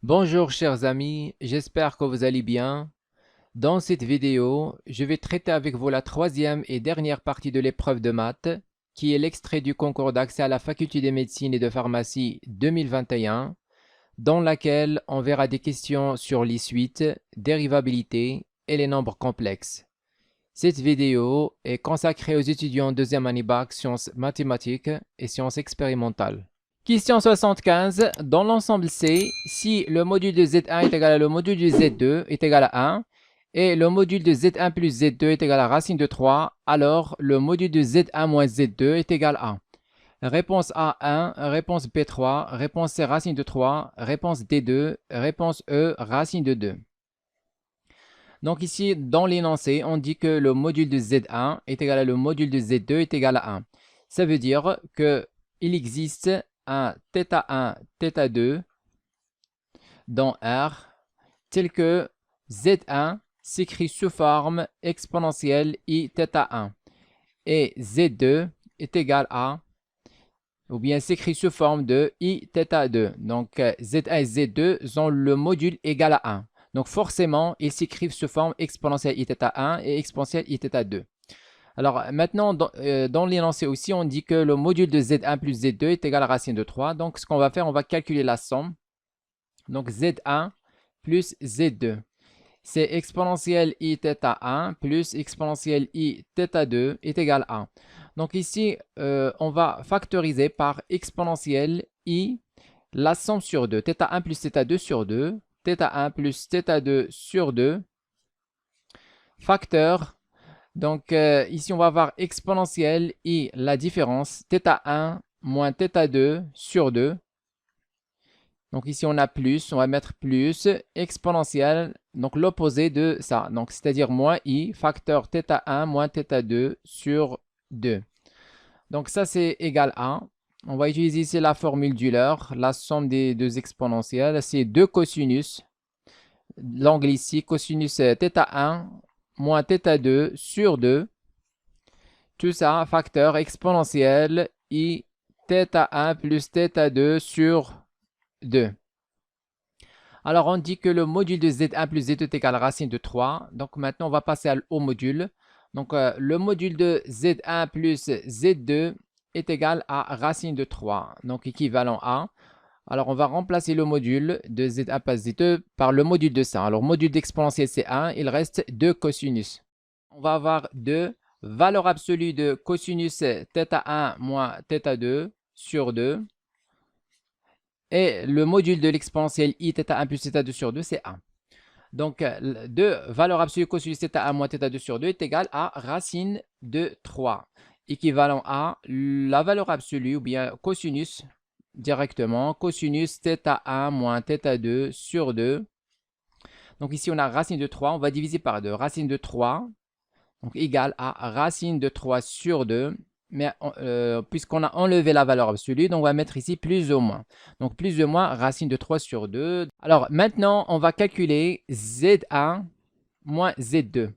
Bonjour chers amis, j'espère que vous allez bien. Dans cette vidéo, je vais traiter avec vous la troisième et dernière partie de l'épreuve de maths, qui est l'extrait du concours d'accès à la faculté de médecine et de pharmacie 2021, dans laquelle on verra des questions sur les suites, dérivabilité et les nombres complexes. Cette vidéo est consacrée aux étudiants deuxième année bac sciences mathématiques et sciences expérimentales. Question 75. Dans l'ensemble C, si le module de Z1 est égal à le module de Z2 est égal à 1 et le module de Z1 plus Z2 est égal à racine de 3, alors le module de Z1 moins Z2 est égal à réponse A 1, réponse B 3, réponse C racine de 3, réponse D 2, réponse E racine de 2. Donc ici, dans l'énoncé, on dit que le module de Z1 est égal à le module de Z2 est égal à 1. Ça veut dire qu'il existe un θ1, θ2 dans R, tel que Z1 s'écrit sous forme exponentielle I θ1 et Z2 est égal à, ou bien s'écrit sous forme de I θ2. Donc Z1 et Z2 ont le module égal à 1. Donc forcément, ils s'écrivent sous forme exponentielle I θ1 et exponentielle I θ2. Alors maintenant, dans l'énoncé aussi, on dit que le module de Z1 plus Z2 est égal à racine de 3. Donc ce qu'on va faire, on va calculer la somme. Donc Z1 plus Z2. C'est exponentielle I θ1 plus exponentielle I θ2 est égal à 1. Donc ici, on va factoriser par exponentielle I la somme sur 2. θ1 plus θ2 sur 2. θ1 plus θ2 sur 2. Facteur. Donc ici, on va avoir exponentielle I la différence θ1 moins θ2 sur 2. Donc ici, on a plus, on va mettre plus, exponentielle, donc l'opposé de ça. Donc c'est-à-dire moins I, facteur θ1 moins θ2 sur 2. Donc ça, c'est égal à. On va utiliser ici la formule d'Euler, la somme des deux exponentielles. C'est 2 cosinus. L'angle ici, cosinus θ1 moins θ2 sur 2. Tout ça, facteur exponentiel I θ1 plus θ2 sur 2. Alors, on dit que le module de Z1 plus Z2 est égal à racine de 3. Donc, maintenant, on va passer au module. Donc, le module de Z1 plus Z2 est égal à racine de 3. Donc, équivalent à. Alors, on va remplacer le module de Z1 plus Z2 par le module de ça. Alors, module d'exponentielle, c'est 1. Il reste 2 cosinus. On va avoir 2 valeur absolue de cosinus θ1 moins θ2 sur 2. Et le module de l'exponentielle I θ1 plus θ2 sur 2, c'est 1. Donc, 2 valeur absolue cosinus θ1 moins θ2 sur 2 est égal à racine de 3, équivalent à la valeur absolue ou bien cosinus directement, cosinus θ1 moins θ2 sur 2. Donc ici, on a racine de 3, on va diviser par 2. Racine de 3, donc égale à racine de 3 sur 2. Mais puisqu'on a enlevé la valeur absolue, donc on va mettre ici plus ou moins. Donc plus ou moins racine de 3 sur 2. Alors maintenant, on va calculer Z1 moins Z2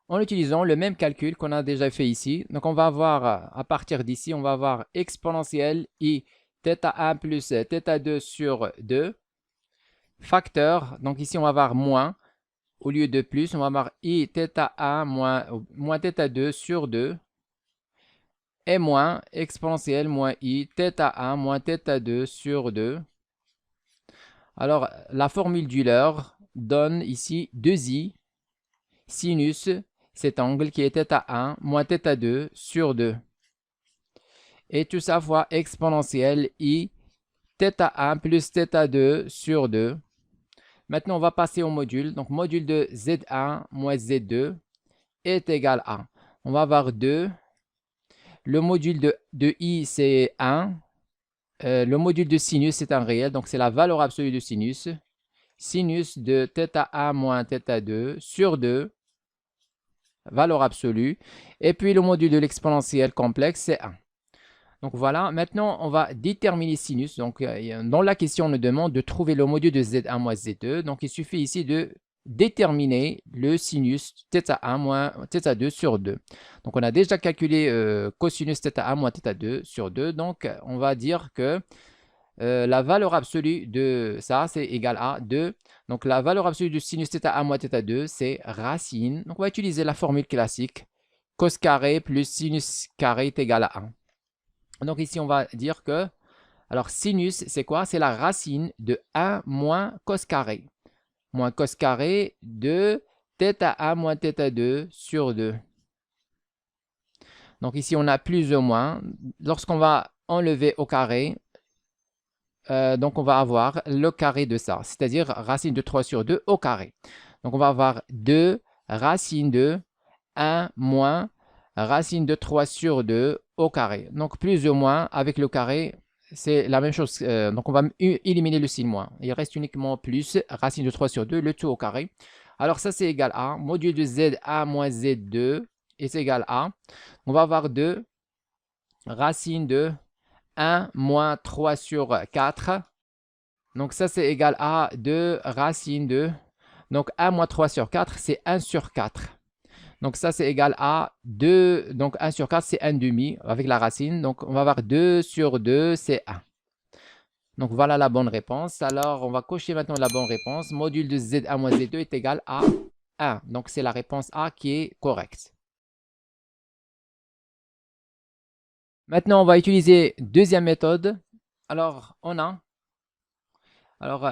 en utilisant le même calcul qu'on a déjà fait ici. Donc on va avoir, à partir d'ici, on va avoir exponentielle I θ1 plus θ2 sur 2. Facteur, donc ici on va avoir moins. Au lieu de plus, on va avoir I θ1 moins θ2 sur 2. Et moins exponentielle moins I θ1 moins θ2 sur 2. Alors, la formule d'Euler donne ici 2i sinus cet angle qui est θ1 moins θ2 sur 2. Et tout ça fois exponentielle I θ1 plus θ2 sur 2. Maintenant, on va passer au module. Donc, module de Z1 moins Z2 est égal à. On va avoir 2. Le module de I, c'est 1. Le module de sinus, c'est un réel. Donc, c'est la valeur absolue de sinus. Sinus de θ1 moins θ2 sur 2. Valeur absolue. Et puis, le module de l'exponentielle complexe, c'est 1. Donc, voilà. Maintenant, on va déterminer sinus. Donc, dans la question, on nous demande de trouver le module de Z1 moins Z2. Donc, il suffit ici de déterminer le sinus θ1 moins θ2 sur 2. Donc, on a déjà calculé cosinus θ1 moins θ2 sur 2. Donc, on va dire que la valeur absolue de ça, c'est égal à 2. Donc, la valeur absolue de sinus θ1 moins θ2, c'est racine. Donc, on va utiliser la formule classique. Cos carré plus sinus carré est égal à 1. Donc, ici, on va dire que, alors, sinus, c'est quoi? C'est la racine de 1 moins cos carré. Moins cos carré de θ1 moins θ2 sur 2. Donc, ici, on a plus ou moins. Lorsqu'on va enlever au carré, donc on va avoir le carré de ça, c'est-à-dire racine de 3 sur 2 au carré. Donc on va avoir 2 racine de 1 moins racine de 3 sur 2 au carré. Donc plus ou moins avec le carré, c'est la même chose. Donc on va éliminer le signe moins. Il reste uniquement plus racine de 3 sur 2, le tout au carré. Alors ça c'est égal à module de Z1 moins Z2 est égal à, on va avoir 2 racine de 1 moins 3 sur 4. Donc ça, c'est égal à 2 racine de... Donc 1 moins 3 sur 4, c'est 1 sur 4. Donc ça, c'est égal à 2. Donc 1 sur 4, c'est 1 demi avec la racine. Donc on va avoir 2 sur 2, c'est 1. Donc voilà la bonne réponse. Alors on va cocher maintenant la bonne réponse. Module de Z1 moins Z2 est égal à 1. Donc c'est la réponse A qui est correcte. Maintenant, on va utiliser deuxième méthode. Alors, on a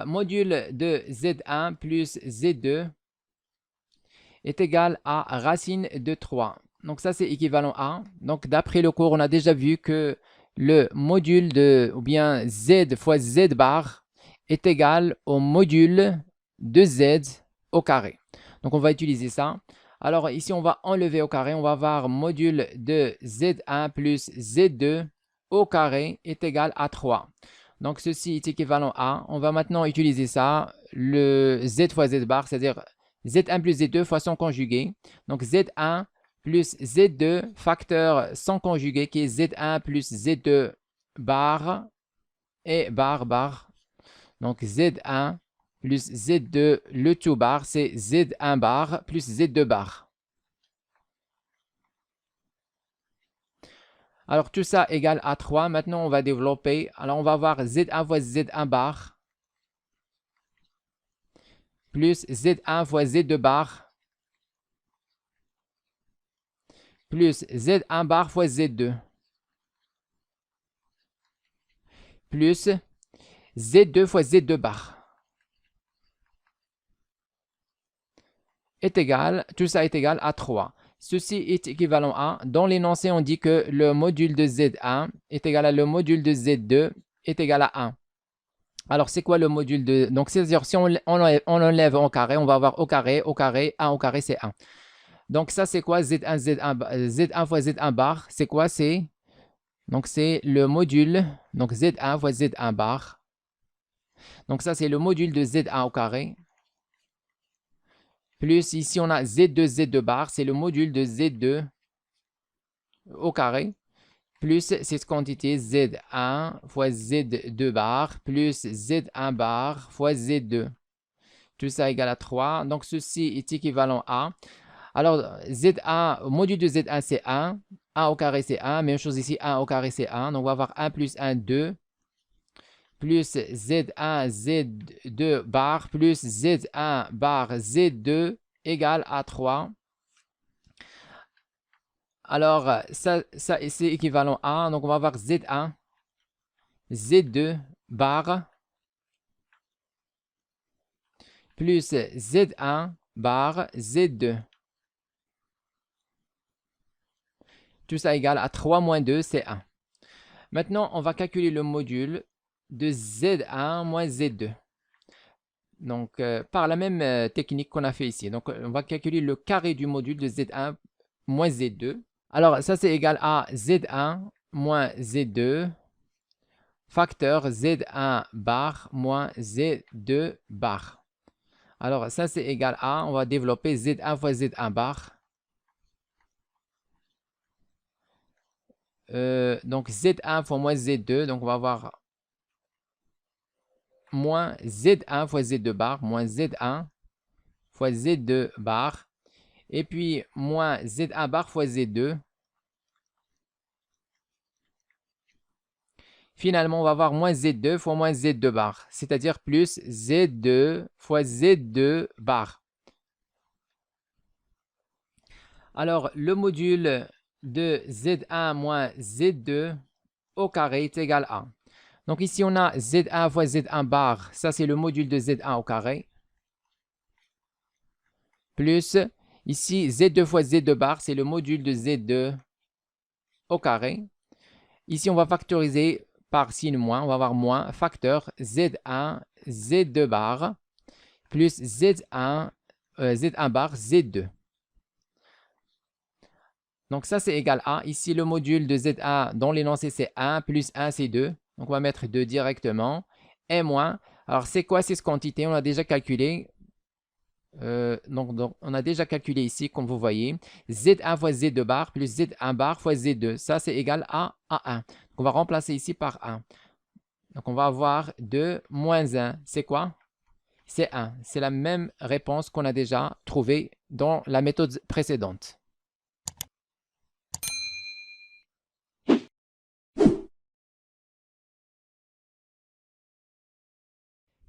module de Z1 plus Z2 est égal à racine de 3. Donc ça, c'est équivalent à. Donc d'après le cours, on a déjà vu que le module de, ou bien Z fois Z bar est égal au module de Z au carré. Donc on va utiliser ça. Alors ici, on va enlever au carré. On va avoir module de Z1 plus Z2 au carré est égal à 3. Donc ceci est équivalent à. On va maintenant utiliser ça, le Z fois Z bar, c'est-à-dire Z1 plus Z2 fois son conjugué. Donc Z1 plus Z2 facteur son conjugué qui est Z1 plus Z2 bar et bar. Donc Z1 plus Z2 le tout bar, c'est Z1 bar plus Z2 bar. Alors tout ça égale à 3. Maintenant on va développer. Alors on va avoir Z1 fois Z1 bar plus Z1 fois Z2 bar plus Z1 bar fois Z2 plus Z2 fois Z2 bar est égal, tout ça est égal à 3. Ceci est équivalent à, dans l'énoncé, on dit que le module de Z1 est égal à le module de Z2 est égal à 1. Alors, c'est quoi le module de... Donc, c'est-à-dire, si on enlève au carré, on va avoir au carré, 1 au carré, c'est 1. Donc, ça, c'est quoi Z1, Z1 fois Z1 bar, c'est quoi? Donc, c'est le module, donc Z1 fois Z1 bar. Donc, ça, c'est le module de Z1 au carré. Plus, ici, on a Z2, Z2 bar, c'est le module de Z2 au carré. Plus cette quantité Z1 fois Z2 bar, plus Z1 bar fois Z2. Tout ça égale à 3. Donc, ceci est équivalent à... Alors, Z1, module de Z1, c'est 1. 1 au carré, c'est 1. Même chose ici, 1 au carré, c'est 1. Donc, on va avoir 1 plus 1, 2. Plus Z1, Z2 bar, plus Z1 bar, Z2 égale à 3. Alors, ça c'est équivalent à, donc on va avoir Z1, Z2 bar, plus Z1 bar, Z2. Tout ça égale à 3 moins 2, c'est 1. Maintenant, on va calculer le module de Z1 moins Z2. Donc, par la même technique qu'on a fait ici. Donc, on va calculer le carré du module de Z1 moins Z2. Alors, ça, c'est égal à Z1 moins Z2 facteur Z1 bar moins Z2 bar. Alors, ça, c'est égal à, on va développer Z1 fois Z1 bar. Donc, Z1 fois moins Z2, donc on va avoir moins Z1 fois Z2 bar, moins Z1 fois Z2 bar, et puis moins Z1 bar fois Z2. finalement, on va avoir moins Z2 fois moins Z2 bar, c'est-à-dire plus Z2 fois Z2 bar. Alors, le module de Z1 moins Z2 au carré est égal à. Donc ici, on a Z1 fois Z1 bar, ça c'est le module de Z1 au carré, plus ici Z2 fois Z2 bar, c'est le module de Z2 au carré. Ici, on va factoriser par signe moins, on va avoir moins facteur Z1, Z2 bar, plus Z1 bar, Z2. Donc ça, c'est égal à. Ici, le module de Z1 dans l'énoncé, c'est 1, plus 1, c'est 2. Donc on va mettre 2 directement. Et moins. Alors, c'est quoi cette quantité? On a déjà calculé. Donc, on a déjà calculé ici, comme vous voyez. Z1 fois Z2 bar plus Z1 bar fois Z2. Ça, c'est égal à 1. Donc, on va remplacer ici par 1. Donc, on va avoir 2 moins 1. C'est quoi? C'est 1. C'est la même réponse qu'on a déjà trouvée dans la méthode précédente.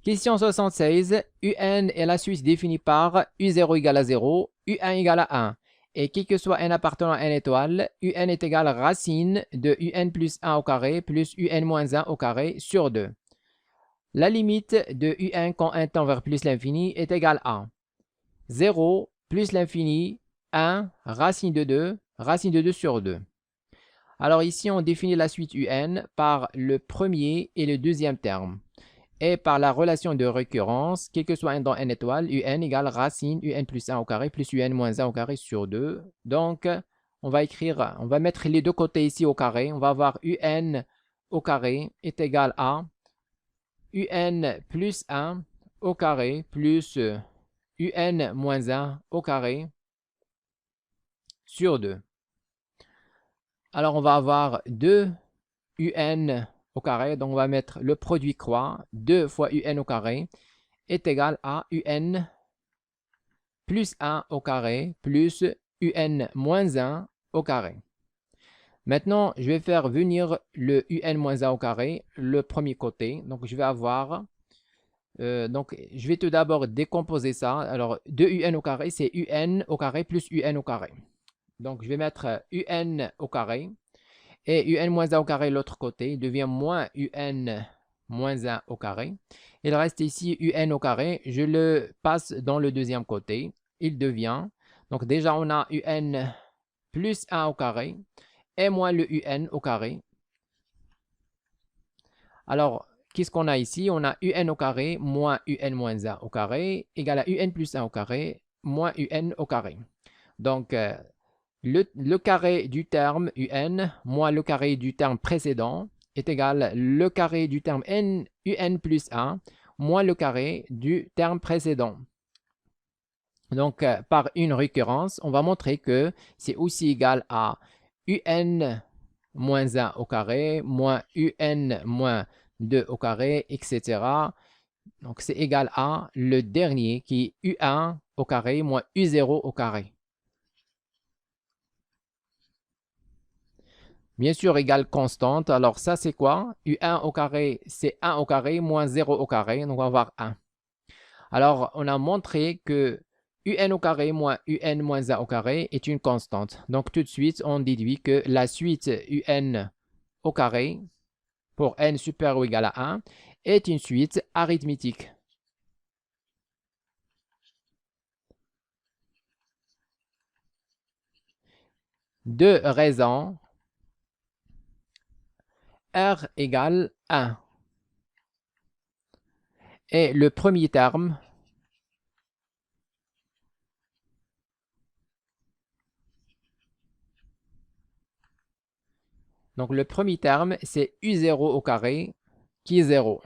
Question 76. UN est la suite définie par U0 égale à 0, U1 égale à 1. Et quel que soit n appartenant à n étoile, UN est égal à racine de UN plus 1 au carré plus UN moins 1 au carré sur 2. La limite de UN quand n tend vers plus l'infini est égale à 0 plus l'infini, 1, racine de 2 sur 2. Alors ici, on définit la suite UN par le premier et le deuxième terme. Et par la relation de récurrence, quel que soit n dans n étoile, UN égale racine UN plus 1 au carré plus UN moins 1 au carré sur 2. Donc, on va mettre les deux côtés ici au carré. On va avoir UN au carré est égal à UN plus 1 au carré plus UN moins 1 au carré sur 2. Alors, on va avoir 2 UN au carré. Donc, on va mettre le produit croix. 2 fois UN au carré est égal à UN plus 1 au carré plus UN moins 1 au carré. Maintenant, je vais faire venir le UN moins 1 au carré, le premier côté. Donc, je vais avoir... donc, je vais tout d'abord décomposer ça. Alors, 2 UN au carré, c'est UN au carré plus UN au carré. Donc, je vais mettre UN au carré. Et UN moins 1 au carré, l'autre côté, devient moins UN moins 1 au carré. Il reste ici UN au carré. Je le passe dans le deuxième côté. Il devient... Donc, déjà, on a UN plus 1 au carré et moins le UN au carré. Alors, qu'est-ce qu'on a ici? On a UN au carré moins UN moins 1 au carré égale à UN plus 1 au carré moins UN au carré. Donc, le carré du terme UN moins le carré du terme précédent est égal le carré du terme n UN plus 1 moins le carré du terme précédent. Donc, par une récurrence, on va montrer que c'est aussi égal à UN moins 1 au carré, moins UN moins 2 au carré, etc. Donc, c'est égal à le dernier qui est U1 au carré moins U0 au carré. Bien sûr, égale constante. Alors, ça, c'est quoi? U1 au carré, c'est 1 au carré moins 0 au carré. Donc, on va avoir 1. Alors, on a montré que UN au carré moins UN moins 1 au carré est une constante. Donc, tout de suite, on déduit que la suite UN au carré pour n supérieur ou égal à 1 est une suite arithmétique. Deux raisons. R égale 1. Et le premier terme, donc le premier terme, c'est U0 au carré qui est 0.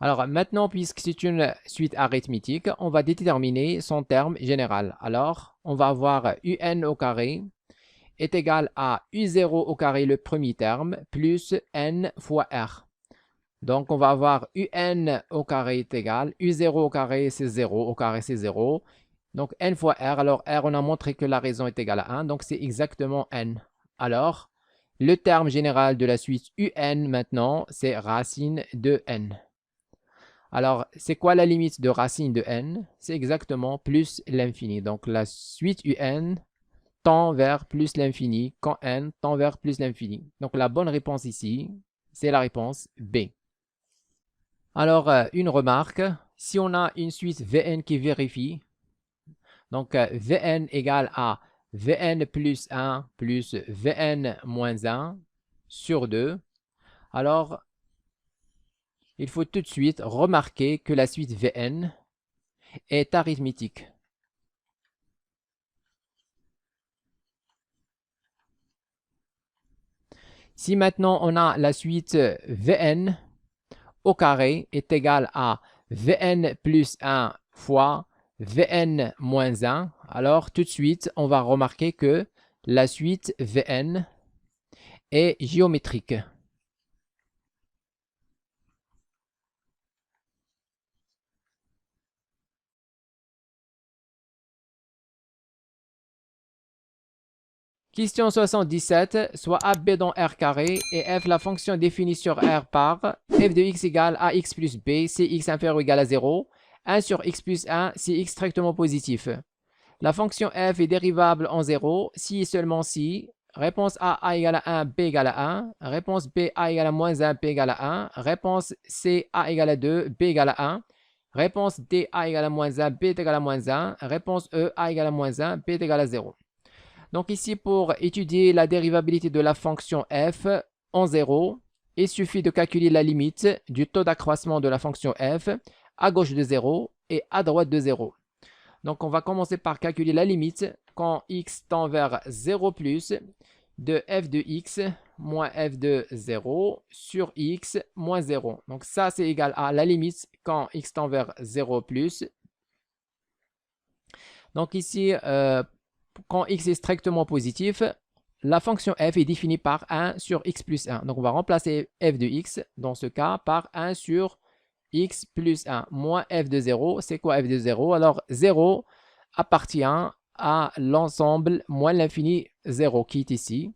Alors maintenant, puisque c'est une suite arithmétique, on va déterminer son terme général. Alors, on va avoir UN au carré est égal à U0 au carré, le premier terme, plus N fois R. Donc, on va avoir UN au carré est égal, U0 au carré, c'est 0, au carré, c'est 0. Donc, N fois R. Alors, R, on a montré que la raison est égale à 1, donc c'est exactement N. Alors, le terme général de la suite UN maintenant, c'est racine de n. Alors, c'est quoi la limite de racine de n? C'est exactement plus l'infini. Donc, la suite UN tend vers plus l'infini quand n tend vers plus l'infini. Donc, la bonne réponse ici, c'est la réponse B. Alors, une remarque, si on a une suite Vn qui vérifie, donc Vn égale à Vn plus 1 plus Vn moins 1 sur 2, alors il faut tout de suite remarquer que la suite Vn est arithmétique. Si maintenant on a la suite Vn au carré est égal à Vn plus 1 fois Vn moins 1, alors tout de suite on va remarquer que la suite Vn est géométrique. Question 77, soit AB dans R carré et F la fonction définie sur R par f de x égale à x plus b si x inférieur ou égal à 0, 1 sur x plus 1 si x strictement positif. La fonction f est dérivable en 0 si et seulement si. Réponse A égale à 1, B égale à 1. Réponse B, A égale à moins 1, B égale à 1. Réponse C, A égale à 2, B égale à 1. Réponse D, A égale à moins 1, B est égal à moins 1. Réponse E, A égale à moins 1, B est égal à 0. Donc ici, pour étudier la dérivabilité de la fonction f en 0, il suffit de calculer la limite du taux d'accroissement de la fonction f à gauche de 0 et à droite de 0. Donc on va commencer par calculer la limite quand x tend vers 0 plus de f de x moins f de 0 sur x moins 0. Donc ça, c'est égal à la limite quand x tend vers 0 plus. Donc ici, quand x est strictement positif, la fonction f est définie par 1 sur x plus 1. Donc on va remplacer f de x, dans ce cas, par 1 sur x plus 1 moins f de 0. C'est quoi f de 0? Alors 0 appartient à l'ensemble moins l'infini 0 qui est ici.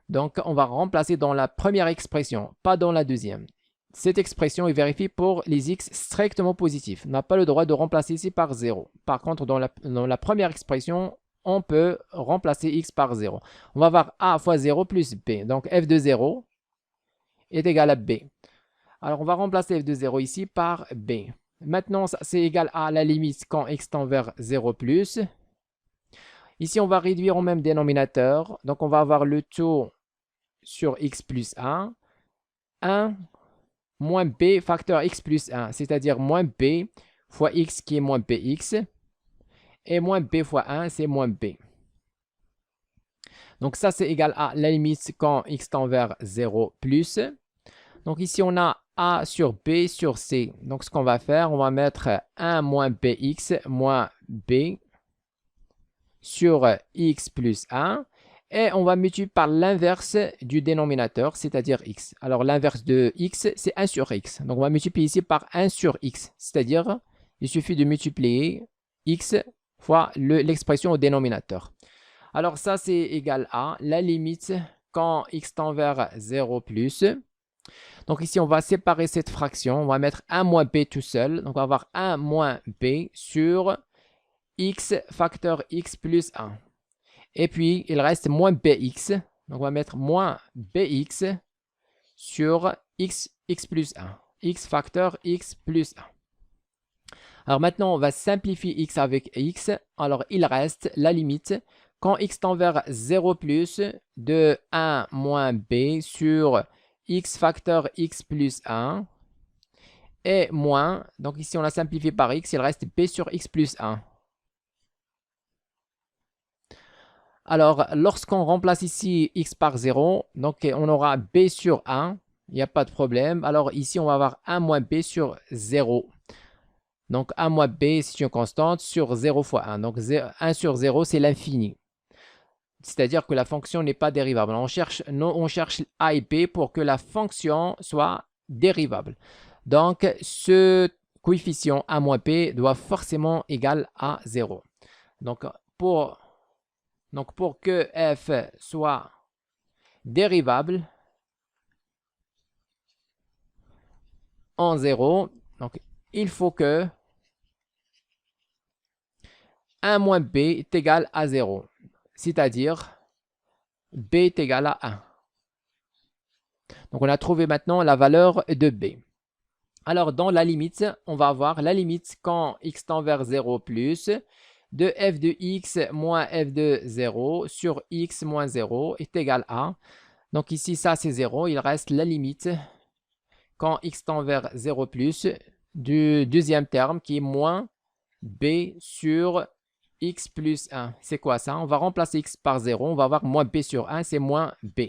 Donc on va remplacer dans la première expression, pas dans la deuxième. Cette expression est vérifiée pour les x strictement positifs. On n'a pas le droit de remplacer ici par 0. Par contre, dans la première expression, on peut remplacer x par 0. On va avoir a fois 0 plus b. Donc f de 0 est égal à b. Alors on va remplacer f de 0 ici par b. Maintenant, c'est égal à la limite quand x tend vers 0 plus. Ici, on va réduire au même dénominateur. Donc on va avoir le taux sur x plus 1. 1 moins b facteur x plus 1, c'est-à-dire moins b fois x qui est moins bx. Et moins b fois 1, c'est moins b. Donc ça, c'est égal à la limite quand x tend vers 0 plus. Donc ici, on a a sur b sur c. Donc ce qu'on va faire, on va mettre 1 moins bx moins b sur x plus 1. Et on va multiplier par l'inverse du dénominateur, c'est-à-dire x. Alors l'inverse de x, c'est 1 sur x. Donc on va multiplier ici par 1 sur x. C'est-à-dire, il suffit de multiplier x fois l'expression au dénominateur. Alors ça, c'est égal à la limite quand x tend vers 0 plus. Donc ici, on va séparer cette fraction. On va mettre 1 moins b tout seul. Donc on va avoir 1 moins b sur x facteur x plus 1. Et puis, il reste moins bx. Donc on va mettre moins bx sur x plus 1. X facteur x plus 1. Alors maintenant, on va simplifier x avec x. Alors, il reste la limite quand x tend vers 0 plus de 1 moins b sur x facteur x plus 1 et moins, donc ici on l'a simplifié par x, il reste b sur x plus 1. Alors, lorsqu'on remplace ici x par 0, donc on aura b sur 1, il n'y a pas de problème. Alors ici, on va avoir 1 moins b sur 0. Donc 1 moins b, c'est une constante, sur 0 fois 1. Donc 1 sur 0, c'est l'infini. C'est-à-dire que la fonction n'est pas dérivable. On cherche a et b pour que la fonction soit dérivable. Donc, ce coefficient a moins b doit forcément égal à 0. Donc, pour que f soit dérivable en 0. Donc, il faut que 1 moins b est égal à 0. C'est-à-dire, b est égal à 1. Donc, on a trouvé maintenant la valeur de b. Alors, dans la limite, on va avoir la limite quand x tend vers 0 plus de f de x moins f de 0 sur x moins 0 est égal à. Donc ici, ça c'est 0. Il reste la limite quand x tend vers 0 plus du deuxième terme qui est moins b sur x plus 1. C'est quoi ça? On va remplacer x par 0. On va avoir moins b sur 1, c'est moins b.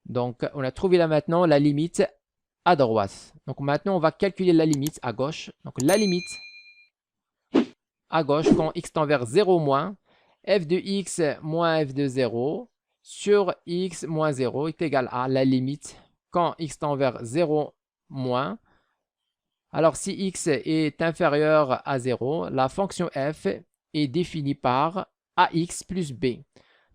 Donc, on a trouvé là maintenant la limite à droite. Donc, maintenant, on va calculer la limite à gauche. Donc, la limite à gauche, quand x tend vers 0 moins, f de x moins f de 0 sur x moins 0 est égal à la limite quand x tend vers 0 moins. Alors, si x est inférieur à 0, la fonction f est définie par ax plus b.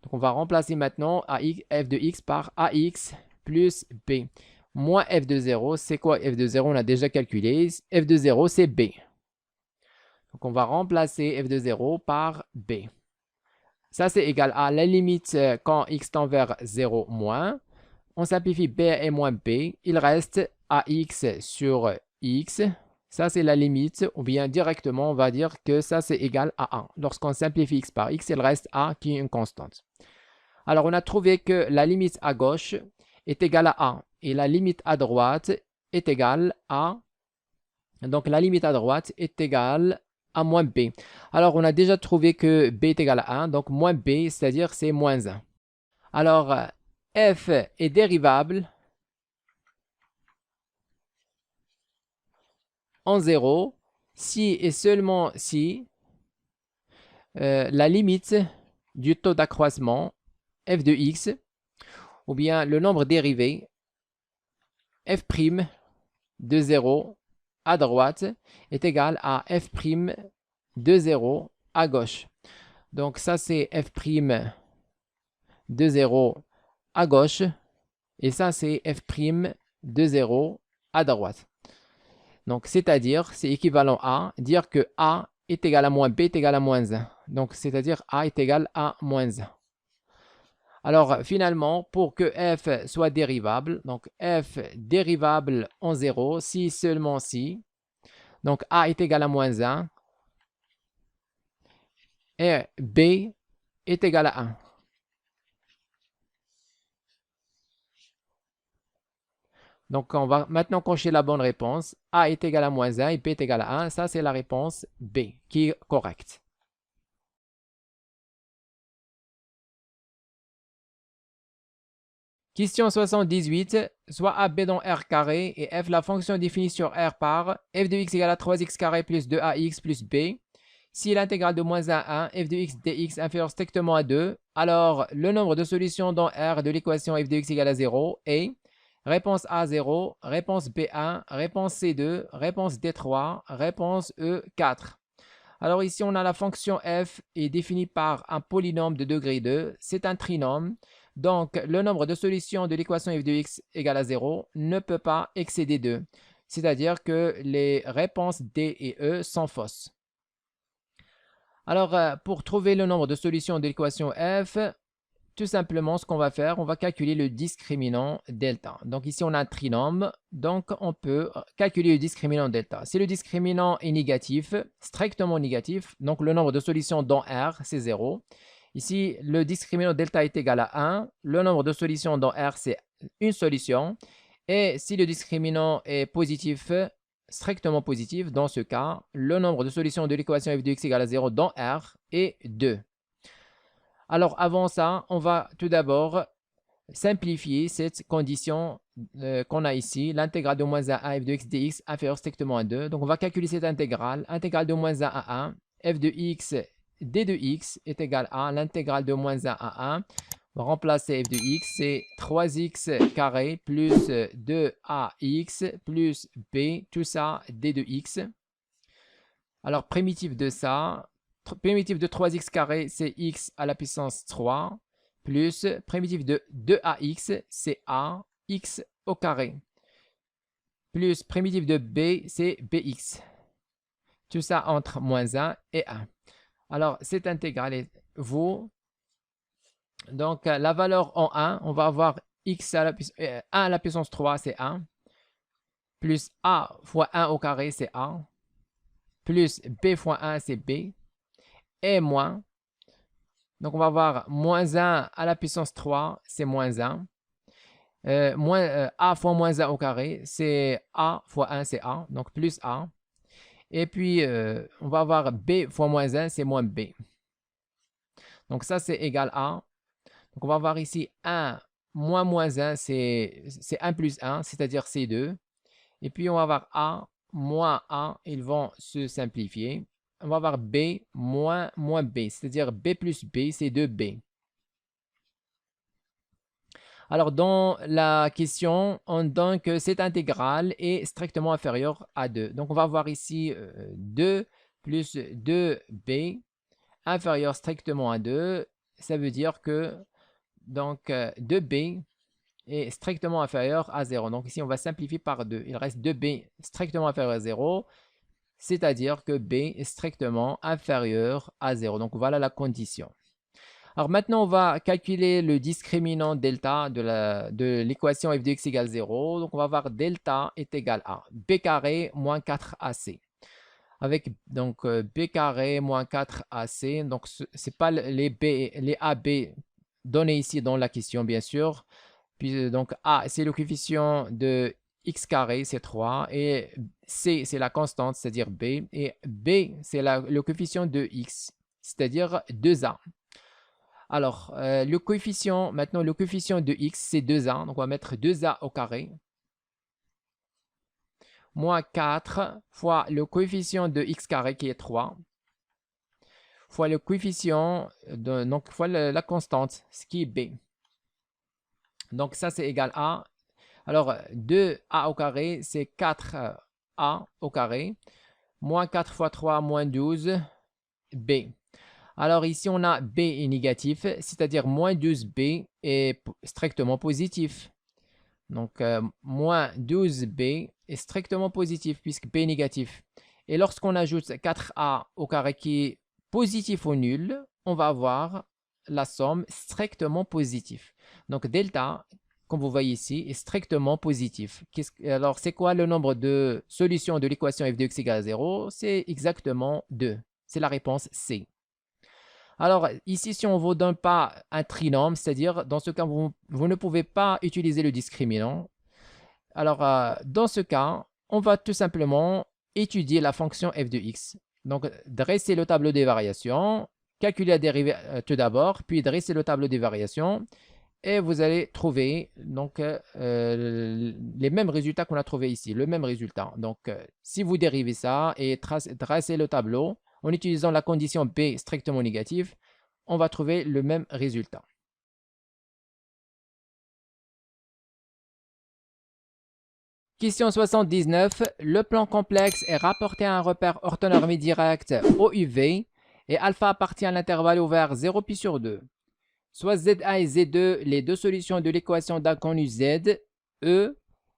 Donc, on va remplacer maintenant f de x par ax plus b. Moins f de 0, c'est quoi f de 0? On a déjà calculé. F de 0, c'est b. Donc, on va remplacer f de 0 par b. Ça, c'est égal à la limite quand x tend vers 0 moins. On simplifie b et moins b. Il reste ax sur x. Ça, c'est la limite. Ou bien directement, on va dire que ça, c'est égal à 1. Lorsqu'on simplifie x par x, il reste a qui est une constante. Alors, on a trouvé que la limite à gauche est égale à 1 et la limite à droite est égale à... Donc, la limite à droite est égale à moins b. Alors, on a déjà trouvé que b est égal à 1, donc moins b, c'est-à-dire c'est moins 1. Alors, f est dérivable en 0 si et seulement si la limite du taux d'accroissement f de x ou bien le nombre dérivé f' de 0 à droite est égal à f' de 0 à gauche. Donc ça c'est f' de 0 à gauche et ça c'est f' de 0 à droite. Donc c'est-à-dire, c'est équivalent à dire que a est égal à moins b est égal à moins 1. Donc c'est-à-dire a est égal à moins 1. Alors, finalement, pour que f soit dérivable, donc f dérivable en 0, si seulement si, donc a est égal à moins 1 et b est égal à 1. Donc, on va maintenant cocher la bonne réponse. A est égal à moins 1 et b est égal à 1. Ça, c'est la réponse B qui est correcte. Question 78, soit AB dans R carré et F la fonction définie sur R par f de x égale à 3x carré plus 2ax plus b. Si l'intégrale de moins 1 à 1, f de x dx inférieur strictement à 2, alors le nombre de solutions dans R de l'équation f de x égale à 0 est réponse A 0, réponse B 1, réponse C 2, réponse D 3, réponse E 4. Alors ici, on a la fonction f est définie par un polynôme de degré 2. C'est un trinôme. Donc, le nombre de solutions de l'équation f de x égale à 0 ne peut pas excéder 2. C'est-à-dire que les réponses D et E sont fausses. Alors, pour trouver le nombre de solutions de l'équation f, tout simplement, ce qu'on va faire, on va calculer le discriminant delta. Donc ici, on a un trinôme, donc on peut calculer le discriminant delta. Si le discriminant est négatif, strictement négatif, donc le nombre de solutions dans R, c'est 0. Ici, le discriminant delta est égal à 1. Le nombre de solutions dans R, c'est une solution. Et si le discriminant est positif, strictement positif, dans ce cas, le nombre de solutions de l'équation f de x égale à 0 dans R est 2. Alors, avant ça, on va tout d'abord simplifier cette condition qu'on a ici, l'intégrale de moins 1 à f de x dx inférieur strictement à 2. Donc, on va calculer cette intégrale. Intégrale de moins 1 à 1, f de x d de x est égal à l'intégrale de moins 1 à 1. On va remplacer f de x, c'est 3x carré plus 2ax plus b, tout ça d de x. Alors, primitif de ça, primitif de 3x carré, c'est x à la puissance 3, plus primitif de 2ax, c'est a, x au carré, plus primitif de b, c'est bx. Tout ça entre moins 1 et 1. Alors, cette intégrale vaut, donc la valeur en 1, on va avoir x à la 1 à la puissance 3, c'est 1, plus a fois 1 au carré, c'est a, plus b fois 1, c'est b, et moins, donc on va avoir moins 1 à la puissance 3, c'est moins 1, a fois moins 1 au carré, c'est a fois 1, c'est a, donc plus a, et puis on va avoir b fois moins 1, c'est moins b. Donc ça, c'est égal à, donc on va avoir ici 1 moins moins 1, c'est 1 plus 1, c'est-à-dire c'est 2. Et puis on va avoir a moins a, ils vont se simplifier. On va avoir b moins moins b, c'est-à-dire b plus b, c'est 2b. Alors, dans la question, on donne que cette intégrale est strictement inférieure à 2. Donc, on va voir ici 2 plus 2b inférieur strictement à 2. Ça veut dire que donc 2b est strictement inférieur à 0. Donc, ici, on va simplifier par 2. Il reste 2b strictement inférieur à 0, c'est-à-dire que b est strictement inférieur à 0. Donc, voilà la condition. Alors maintenant, on va calculer le discriminant delta de l'équation f de x égale 0. Donc, on va voir delta est égal à b carré moins 4ac. Avec donc b carré moins 4ac. Donc, ce n'est pas les ab donnés ici dans la question, bien sûr. Puis donc, a, c'est le coefficient de x carré, c'est 3. Et c, c'est la constante, c'est-à-dire b. Et b, c'est le coefficient de x, c'est-à-dire 2a. Alors, maintenant, le coefficient de x, c'est 2a. Donc, on va mettre 2a au carré. Moins 4 fois le coefficient de x carré, qui est 3. Fois le coefficient, donc fois la constante, ce qui est b. Donc, ça, c'est égal à... Alors, 2a au carré, c'est 4a au carré. Moins 4 fois 3, moins 12, b. Alors ici, on a b est négatif, c'est-à-dire moins 12b est strictement positif. Donc, moins 12b est strictement positif puisque b est négatif. Et lorsqu'on ajoute 4a au carré qui est positif ou nul, on va avoir la somme strictement positive. Donc, delta, comme vous voyez ici, est strictement positif. Alors, c'est quoi le nombre de solutions de l'équation f de x égale 0? C'est exactement 2. C'est la réponse C. Alors, ici, si on ne vous donne pas un trinôme, c'est-à-dire, dans ce cas, vous ne pouvez pas utiliser le discriminant. Alors, dans ce cas, on va tout simplement étudier la fonction f de x. Donc, dresser le tableau des variations, calculer la dérivée tout d'abord, puis dresser le tableau des variations, et vous allez trouver donc, les mêmes résultats qu'on a trouvés ici, le même résultat. Donc, si vous dérivez ça et tracez le tableau, en utilisant la condition B strictement négative, on va trouver le même résultat. Question 79. Le plan complexe est rapporté à un repère orthonormé direct OUV et alpha appartient à l'intervalle ouvert 0 pi sur 2. Soit Z1 et Z2, les deux solutions de l'équation d'inconnu Z, E,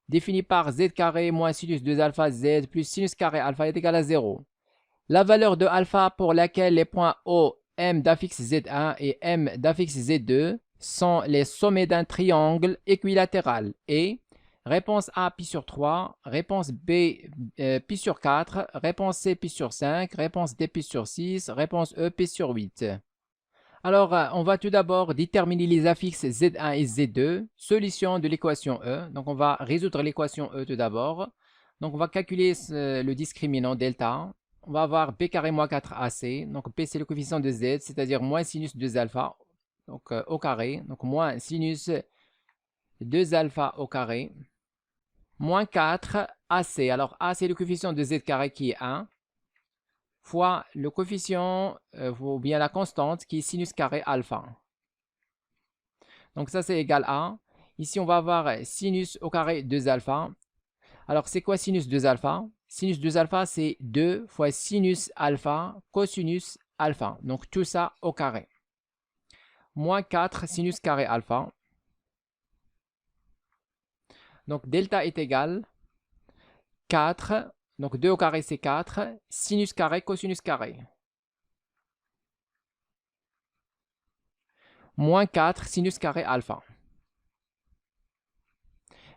définie par Z carré moins sinus 2 alpha Z plus sinus carré alpha est égal à 0. La valeur de alpha pour laquelle les points O, M d'affixe Z1 et M d'affixe Z2 sont les sommets d'un triangle équilatéral et réponse A, pi sur 3, réponse B, pi sur 4, réponse C, pi sur 5, réponse D, pi sur 6, réponse E, pi sur 8. Alors, on va tout d'abord déterminer les affixes Z1 et Z2, solution de l'équation E. Donc, on va résoudre l'équation E tout d'abord. Donc, on va calculer le discriminant delta. On va avoir b carré moins 4ac. Donc, b, c'est le coefficient de z, c'est-à-dire moins sinus 2 alpha donc, au carré. Donc, moins sinus 2 alpha au carré. Moins 4ac. Alors, a, c'est le coefficient de z carré qui est 1. Fois le coefficient, ou bien la constante, qui est sinus carré alpha. Donc, ça, c'est égal à... Ici, on va avoir sinus au carré 2 alpha. Alors, c'est quoi sinus 2 alpha? Sinus 2 alpha, c'est 2 fois sinus alpha cosinus alpha. Donc, tout ça au carré. moins 4 sinus carré alpha. Donc delta est égal 4, donc 2 au carré c'est 4, sinus carré cosinus carré. Moins 4 sinus carré alpha.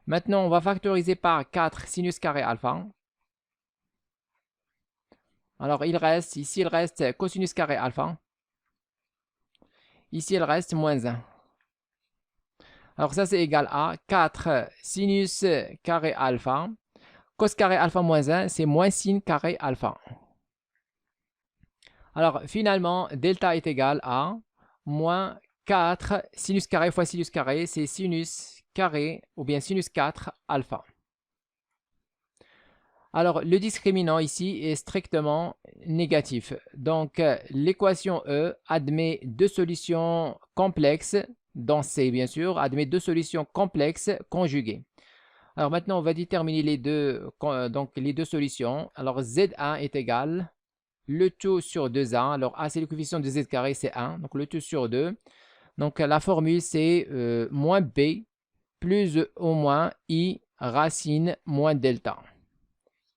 Maintenant, on va factoriser par 4 sinus carré alpha. Alors, ici, il reste cosinus carré alpha. Ici, il reste moins 1. Alors, ça, c'est égal à 4 sinus carré alpha. Cos carré alpha moins 1, c'est moins sin carré alpha. Alors, finalement, delta est égal à moins 4 sinus carré fois sinus carré, c'est sinus carré ou bien sinus 4 alpha. Alors, le discriminant ici est strictement négatif. Donc, l'équation E admet deux solutions complexes, dans C bien sûr, admet deux solutions complexes conjuguées. Alors maintenant, on va déterminer les deux solutions. Alors, Z1 est égal le tout sur 2A. Alors, A, c'est le coefficient de Z carré, c'est 1. Donc, le tout sur 2. Donc, la formule, c'est moins B plus au moins I racine moins delta.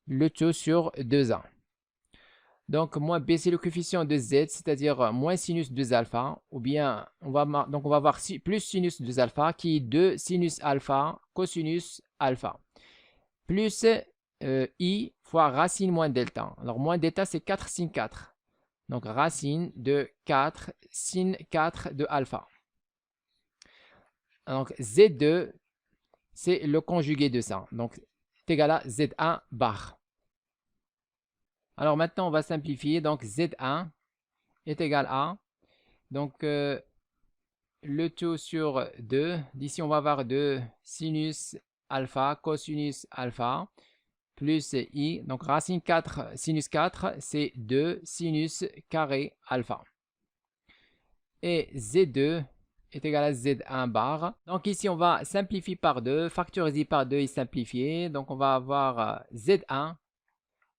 Le tout sur 2A. Donc, moins B, c'est le coefficient de Z, c'est-à-dire moins sinus 2 alpha. Ou bien, on va voir plus sinus 2 alpha qui est 2 sinus alpha cosinus alpha. Plus I fois racine moins delta. Alors, moins delta, c'est 4 sin 4. Donc, racine de 4 sin 4 de alpha. Donc, Z2, c'est le conjugué de ça. Donc, c'est égal à Z1 bar. Alors, maintenant, on va simplifier. Donc, Z1 est égal à, donc, le tout sur 2. D'ici, on va avoir 2 sinus alpha, cosinus alpha, plus I. Donc, racine 4, sinus 4, c'est 2 sinus carré alpha. Et Z2 est égal à Z1 bar. Donc, ici, on va simplifier par 2, factoriser par 2 et simplifier. Donc, on va avoir Z1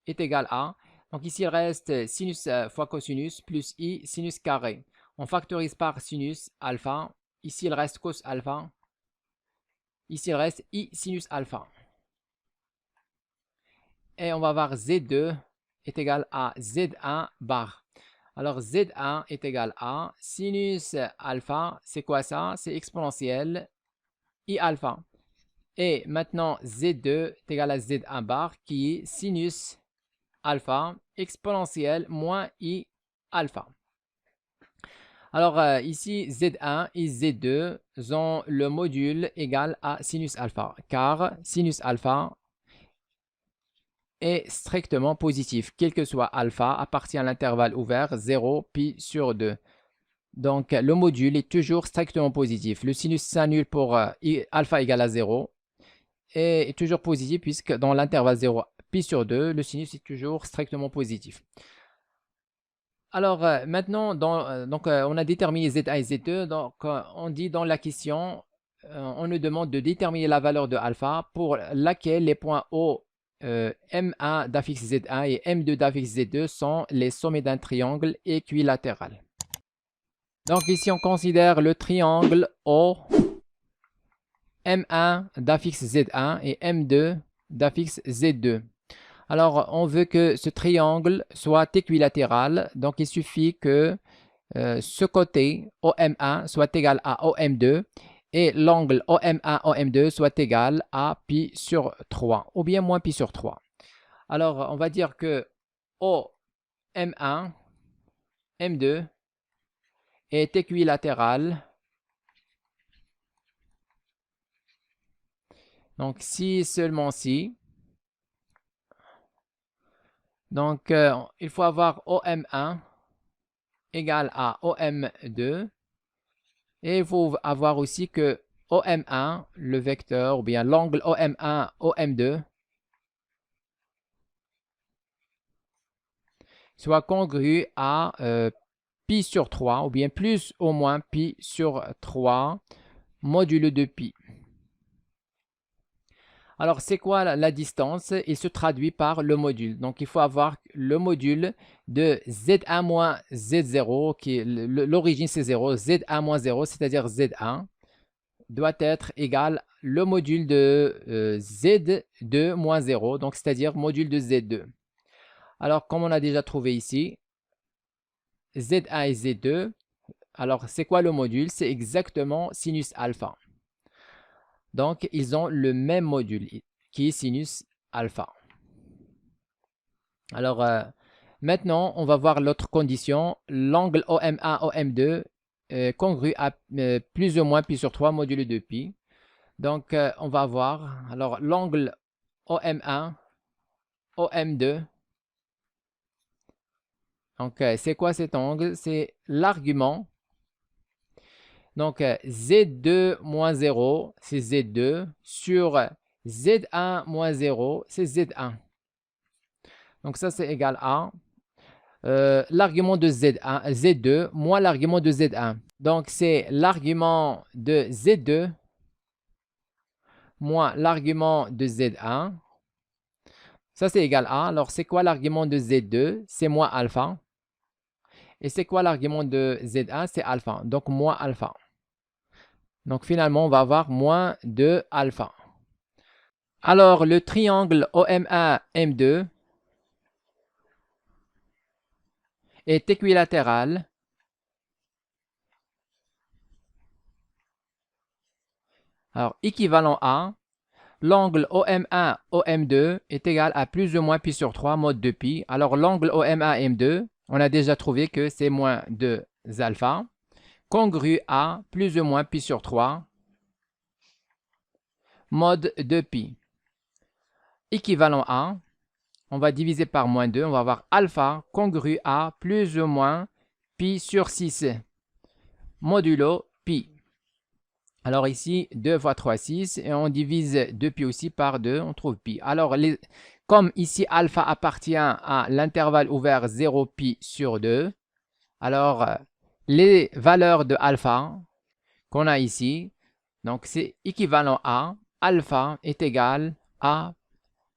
est égal à, donc ici, il reste sinus fois cosinus plus I sinus carré. On factorise par sinus alpha. Ici, il reste cos alpha. Ici, il reste I sinus alpha. Et on va voir Z2 est égal à Z1 bar. Alors, Z1 est égal à sinus alpha. C'est quoi ça? C'est exponentiel I alpha. Et maintenant, Z2 est égal à Z1 bar qui est sinus alpha exponentielle moins I alpha. Alors ici, Z1 et Z2 ont le module égal à sinus alpha, car sinus alpha est strictement positif, quel que soit alpha, appartient à l'intervalle ouvert 0, pi sur 2. Donc, le module est toujours strictement positif. Le sinus s'annule pour alpha égale à 0 et est toujours positif puisque dans l'intervalle 0, pi sur 2, le sinus est toujours strictement positif. Alors maintenant, on a déterminé Z1 et Z2. Donc, on dit dans la question, on nous demande de déterminer la valeur de alpha pour laquelle les points O, M1 d'affixe Z1 et M2 d'affixe Z2 sont les sommets d'un triangle équilatéral. Donc ici, on considère le triangle O, M1 d'affixe Z1 et M2 d'affixe Z2. Alors, on veut que ce triangle soit équilatéral. Donc, il suffit que ce côté OM1 soit égal à OM2 et l'angle OM1, OM2 soit égal à pi sur 3 ou bien moins pi sur 3. Alors, on va dire que OM1, M2 est équilatéral. Donc, si seulement si. Donc, il faut avoir OM1 égal à OM2. Et il faut avoir aussi que OM1, le vecteur, ou bien l'angle OM1, OM2, soit congru à pi sur 3, ou bien plus ou moins pi sur 3, modulo de pi. Alors, c'est quoi la distance? Il se traduit par le module. Donc, il faut avoir le module de Z1 moins Z0, qui est l'origine c'est 0, Z1 moins 0, c'est-à-dire Z1, doit être égal le module de Z2 moins 0, donc c'est-à-dire module de Z2. Alors, comme on a déjà trouvé ici, Z1 et Z2, alors c'est quoi le module? C'est exactement sinus alpha. Donc, ils ont le même module qui est sinus alpha. Alors, maintenant, on va voir l'autre condition. L'angle OM1, OM2 congru à plus ou moins pi sur 3 modulo de pi. Donc, on va voir. Alors, l'angle OM1, OM2. Donc, c'est quoi cet angle? C'est l'argument. Donc, Z2 moins 0, c'est Z2, sur Z1 moins 0, c'est Z1. Donc, ça, c'est égal à l'argument de Z1, Z2 moins l'argument de Z1. Donc, c'est l'argument de Z2 moins l'argument de Z1. Ça, c'est égal à. Alors, c'est quoi l'argument de Z2? C'est moins alpha. Et c'est quoi l'argument de Z1? C'est alpha. Donc, moins alpha. Donc, finalement, on va avoir moins 2 alpha. Alors, le triangle OM1, M2 est équilatéral alors équivalent à l'angle OM1, OM2 est égal à plus ou moins pi sur 3 mode de pi. Alors, l'angle OM1, M2, on a déjà trouvé que c'est moins 2 alpha, congru à plus ou moins pi sur 3 mode de pi. Équivalent à, on va diviser par moins 2, on va avoir alpha congru à plus ou moins pi sur 6 modulo pi. Alors ici, 2 fois 3, 6, et on divise 2pi aussi par 2, on trouve pi. Alors, comme ici alpha appartient à l'intervalle ouvert 0 pi sur 2, alors les valeurs de alpha qu'on a ici, donc c'est équivalent à alpha est égal à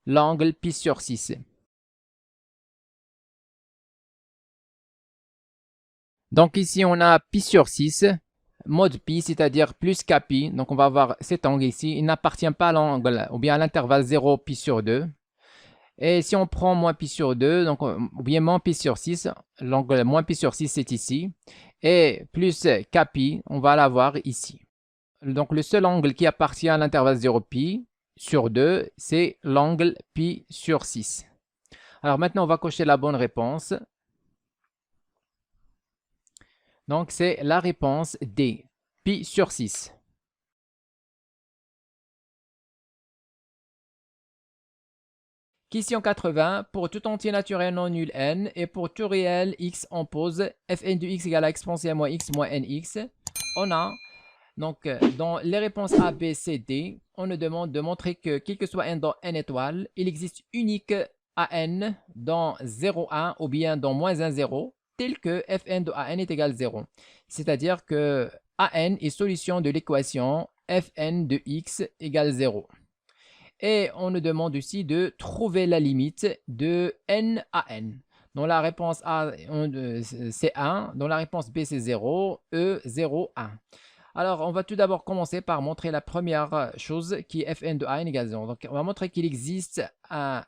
l'angle pi sur 6. Donc ici, on a pi sur 6, mode pi, c'est-à-dire plus kpi. Donc on va avoir cet angle ici. Il n'appartient pas à l'angle ou bien à l'intervalle 0 pi sur 2. Et si on prend moins pi sur 2, donc, ou bien moins pi sur 6, l'angle moins pi sur 6 c'est ici. Et plus kpi, on va l'avoir ici. Donc le seul angle qui appartient à l'intervalle 0 pi sur 2, c'est l'angle pi sur 6. Alors maintenant, on va cocher la bonne réponse. Donc, c'est la réponse D, pi sur 6. Question 80. Pour tout entier naturel non nul n et pour tout réel x, on pose fn de x égale à exponentielle moins x moins nx. On a, donc, dans les réponses A, B, C, D, on nous demande de montrer que, quel que soit n dans n étoiles, il existe unique an dans 0, 1 ou bien dans moins 1, 0, tel que fn de an est égal à 0. C'est-à-dire que an est solution de l'équation fn de x égale 0. Et on nous demande aussi de trouver la limite de n à n. Dans la réponse A, c'est 1. Dans la réponse B, c'est 0. E, 0, 1. Alors, on va tout d'abord commencer par montrer la première chose qui est fn de an égale 0. Donc, on va montrer qu'il existe un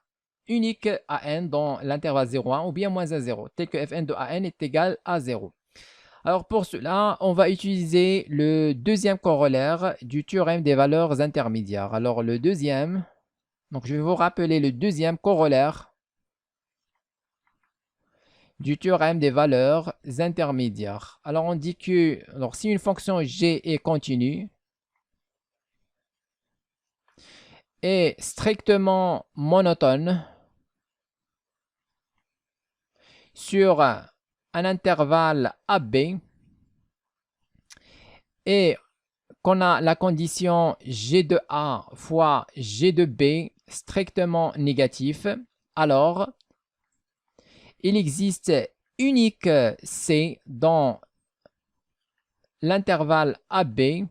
unique an dans l'intervalle 0, 1 ou bien moins 1, 0, tel que fn de an est égal à 0. Alors pour cela, on va utiliser le deuxième corollaire du théorème des valeurs intermédiaires. Alors le deuxième, donc je vais vous rappeler le deuxième corollaire du théorème des valeurs intermédiaires. Alors on dit que alors, si une fonction g est continue et strictement monotone sur un intervalle AB et qu'on a la condition G de A fois G de B strictement négatif, alors il existe unique C dans l'intervalle AB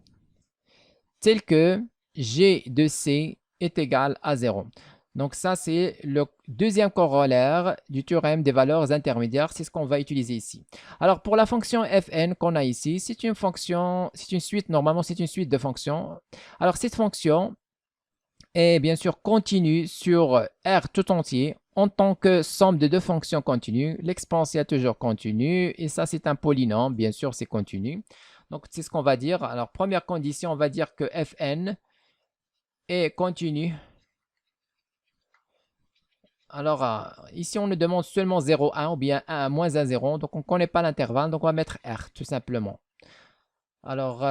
tel que G de C est égal à 0. Donc ça, c'est le deuxième corollaire du théorème des valeurs intermédiaires. C'est ce qu'on va utiliser ici. Alors, pour la fonction fn qu'on a ici, c'est une fonction, c'est une suite, normalement, c'est une suite de fonctions. Alors, cette fonction est bien sûr continue sur R tout entier en tant que somme de deux fonctions continues. L'exponentielle toujours continue et ça, c'est un polynôme. Bien sûr, c'est continu. Donc, c'est ce qu'on va dire. Alors, première condition, on va dire que fn est continu. Alors, ici, on nous demande seulement 0, 1 ou bien 1, moins 1, 0. Donc, on ne connaît pas l'intervalle. Donc, on va mettre R, tout simplement. Alors,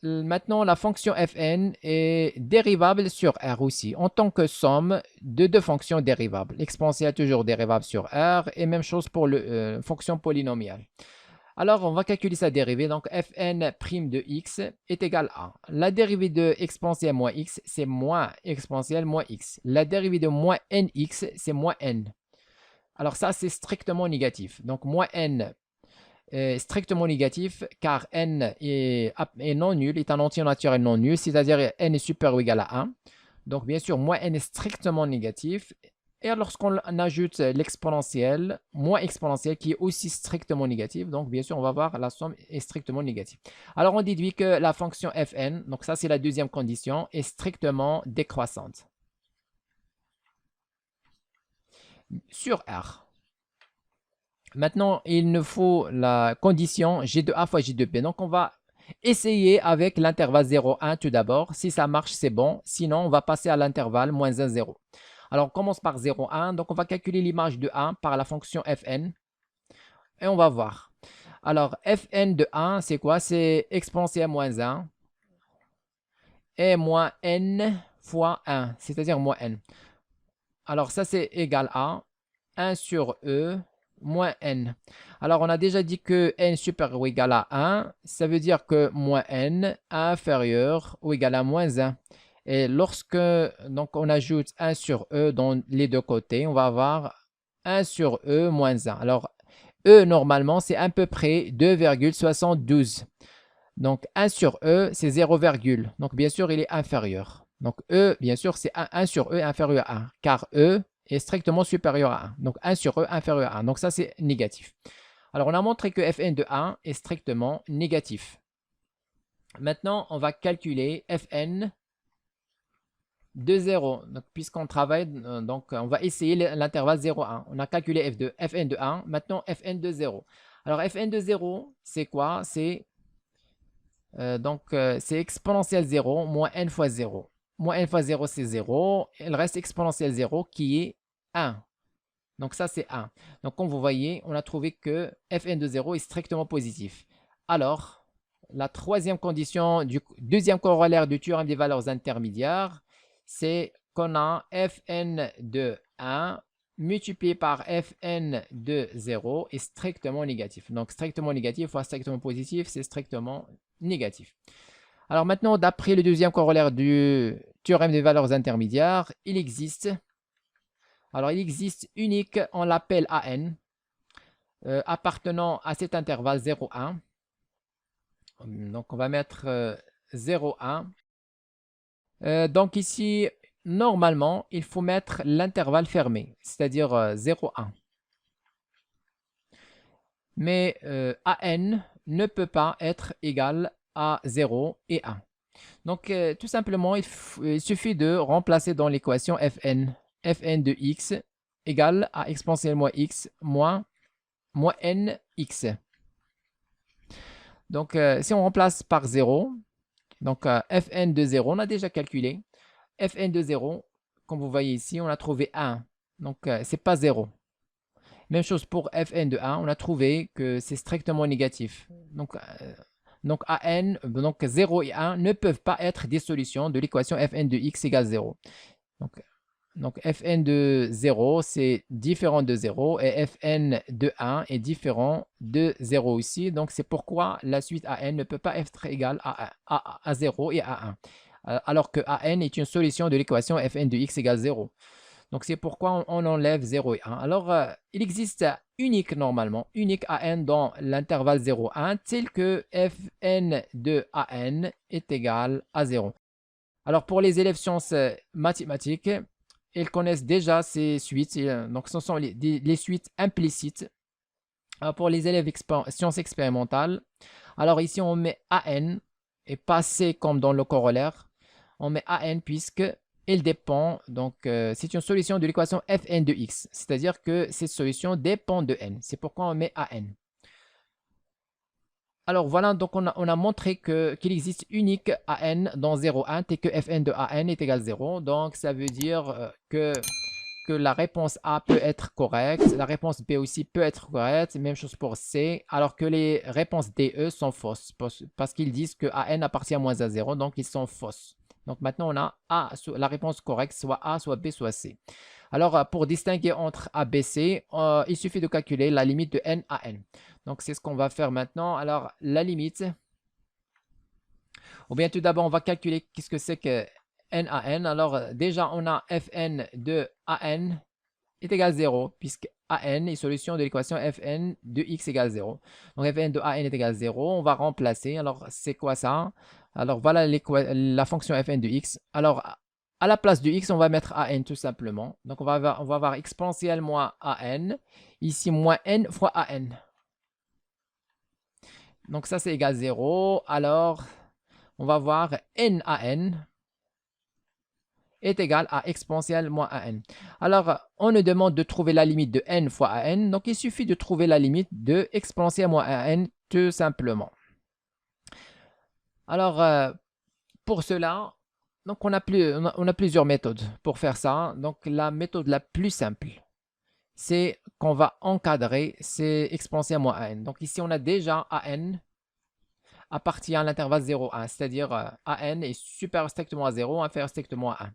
maintenant, la fonction fn est dérivable sur R aussi, en tant que somme de deux fonctions dérivables. L'exponentielle toujours dérivable sur R, et même chose pour la fonction polynomiale. Alors, on va calculer sa dérivée. Donc, fn' de x est égal à la dérivée de exponentielle moins x, c'est moins exponentielle moins x. La dérivée de moins nx, c'est moins n. Alors, ça, c'est strictement négatif. Donc, moins n est strictement négatif car n est non nul, est un entier naturel non nul, c'est-à-dire n est supérieur ou égal à 1. Donc, bien sûr, moins n est strictement négatif. Et lorsqu'on ajoute l'exponentielle, moins exponentielle, qui est aussi strictement négative, donc bien sûr, on va voir la somme est strictement négative. Alors, on déduit que la fonction fn, donc ça c'est la deuxième condition, est strictement décroissante sur R. Maintenant, il nous faut la condition G de A fois G de B. Donc, on va essayer avec l'intervalle 0, 1 tout d'abord. Si ça marche, c'est bon. Sinon, on va passer à l'intervalle moins 1, 0. Alors, on commence par 0, 1. Donc, on va calculer l'image de 1 par la fonction fn. Et on va voir. Alors, fn de 1, c'est quoi? C'est exponentielle moins 1 et moins n fois 1, c'est-à-dire moins n. Alors, ça, c'est égal à 1 sur e moins n. Alors, on a déjà dit que n supérieur ou égal à 1, ça veut dire que moins n inférieur ou égal à moins 1. Et lorsque donc, on ajoute 1 sur e dans les deux côtés, on va avoir 1 sur e moins 1. Alors, e, normalement, c'est à peu près 2,72. Donc, 1 sur e, c'est 0, donc bien sûr, il est inférieur. Donc, e, bien sûr, c'est 1 sur e inférieur à 1, car e est strictement supérieur à 1. Donc, 1 sur e inférieur à 1. Donc, ça, c'est négatif. Alors, on a montré que fn de 1 est strictement négatif. Maintenant, on va calculer fn de 0. Donc, puisqu'on travaille, donc, on va essayer l'intervalle 0, 1. On a calculé fn de 1. Maintenant, fn de 0. Alors, fn de 0, c'est quoi? C'est c'est exponentielle 0 moins n fois 0. Moins n fois 0, c'est 0. Il reste exponentielle 0 qui est 1. Donc ça, c'est 1. Donc comme vous voyez, on a trouvé que fn de 0 est strictement positif. Alors, la troisième condition du deuxième corollaire du théorème des valeurs intermédiaires, c'est qu'on a fn de 1 multiplié par fn de 0 est strictement négatif. Donc strictement négatif fois strictement positif, c'est strictement négatif. Alors maintenant, d'après le deuxième corollaire du théorème des valeurs intermédiaires, il existe unique, on l'appelle AN, appartenant à cet intervalle 0, 1. Donc on va mettre 0, 1. Donc ici, normalement, il faut mettre l'intervalle fermé, c'est-à-dire 0, 1. Mais AN ne peut pas être égal à 0 et 1. Donc, tout simplement, il suffit de remplacer dans l'équation fn de x égale à exponentielle moins x moins nx. Donc, si on remplace par 0, donc fn de 0, on a déjà calculé. Fn de 0, comme vous voyez ici, on a trouvé 1. Donc, c'est pas 0. Même chose pour fn de 1, on a trouvé que c'est strictement négatif. Donc, donc 0 et 1 ne peuvent pas être des solutions de l'équation fn de x égale 0. Donc fn de 0, c'est différent de 0 et fn de 1 est différent de 0 aussi. Donc, c'est pourquoi la suite an ne peut pas être égale à 0 et à 1. Alors que an est une solution de l'équation fn de x égale 0. Donc, c'est pourquoi on enlève 0 et 1. Alors, il existe unique normalement, unique AN dans l'intervalle 0, 1, tel que fn de AN est égal à 0. Alors, pour les élèves sciences mathématiques, ils connaissent déjà ces suites. Donc, ce sont les suites implicites. Pour les élèves sciences expérimentales, alors ici, on met AN et pas C comme dans le corollaire. On met AN puisque il dépend. Donc, c'est une solution de l'équation Fn de x. C'est-à-dire que cette solution dépend de n. C'est pourquoi on met AN. Alors voilà, donc on a montré qu'il existe unique AN dans 0, 1 et que Fn de AN est égal à 0. Donc ça veut dire que la réponse A peut être correcte, la réponse B aussi peut être correcte, même chose pour C, alors que les réponses D, E sont fausses parce qu'ils disent que AN appartient à moins à 0, donc ils sont fausses. Donc maintenant on a A, la réponse correcte, soit A, soit B, soit C. Alors pour distinguer entre A, B, C, il suffit de calculer la limite de N à N. Donc c'est ce qu'on va faire maintenant. Alors la limite, ou bien tout d'abord on va calculer qu'est-ce que c'est que N à N. Alors déjà on a Fn de AN est égal à 0, puisque AN est solution de l'équation Fn de x égale 0. Donc Fn de AN est égal à 0, on va remplacer. Alors c'est quoi ça? Alors voilà la fonction Fn de x. Alors à la place de x, on va mettre AN tout simplement. Donc on va avoir exponentielle moins AN, ici moins n fois AN. Donc ça c'est égal à 0. Alors on va voir n à n est égal à exponentielle moins AN. Alors, on nous demande de trouver la limite de n fois AN. Donc, il suffit de trouver la limite de exponentielle moins AN tout simplement. Alors, pour cela, donc on a plusieurs méthodes pour faire ça. Donc, la méthode la plus simple, c'est qu'on va encadrer ces exponentielles moins AN. Donc, ici, on a déjà AN appartient à l'intervalle 0, 1, c'est-à-dire AN est supérieur strictement à 0, inférieur strictement à 1.